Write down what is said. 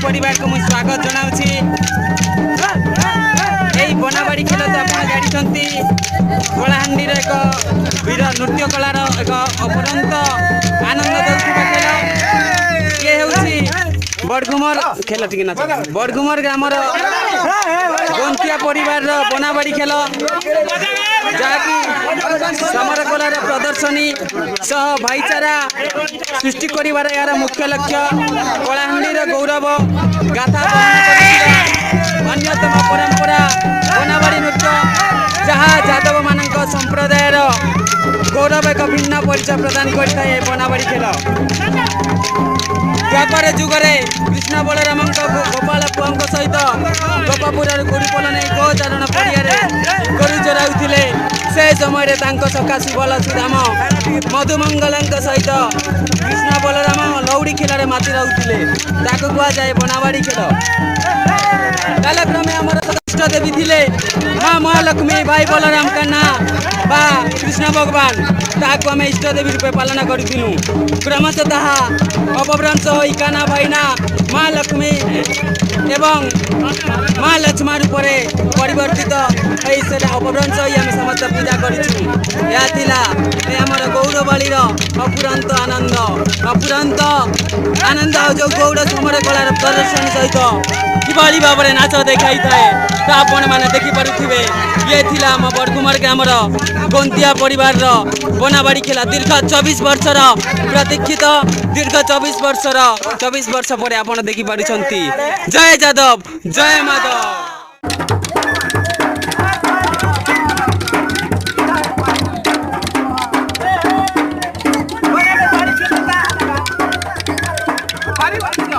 परिवार को मुझे स्वागत जनाऊँगी। यही बनाबाड़ी खेल तो आप जानी कलाहांडी एक वीर नृत्य कलार एक अपरंत आनंद देउथिबा खेल ये हूँ बड़घुमर खेल टी ना बड़घुमर ग्रामर गंतिया परिवार बनाबाड़ी खेल जहाँकि समर कलार प्रदर्शनी सह भाईचारा सृष्टि करिवार यार मुख्य लक्ष्य कलाहांडी गौरव गाथा अन्यतम परंपरा बनाबाड़ी नृत्य जहाँ यादव मान संप्रदायर गौरव एक भिन्न परिचय प्रदान करता है बनाबाड़ी खेल। द्वापर जुगरे कृष्ण बलराम गोपाल पुआ सहित गोपापुर गुड़ीपोल नहीं गोचारण पड़िया गोरु चराउले से समय सखा शिवल सुदाम मधुमंगल सहित कृष्ण बलराम लौड़ी खेल माति रोते कहुए बनाबाड़ी खेल। कालक्रमे आमर इष्ट देवी थे माँ महालक्ष्मी भाई बलराम कान्हा बा कृष्ण भगवान ताकू आम इष्ट देवी रूपे पालन करूँ क्रमशः ताहा अपभ्रंश हो कान्हा भाईना माँ लक्ष्मी एवं माँ लक्ष्मा रूप परिवर्तित अपभ्रंश हो आम समस्त पूजा कर गौरवाड़ीर अपुरंत आनंद जो गौड़ समर कलार प्रदर्शन सहित किभली भाव में नाच देखाई थाए तो आपण मैंने देखिपे ये थिला आम बड़घुमर ग्रामर गंतिया परिवार बनाबाड़ी खेला दीर्घ 24 वर्षर प्रतीक्षित दीर्घ 24 वर्ष पर आप देखिपार। जय यादव जय माधव। Bye.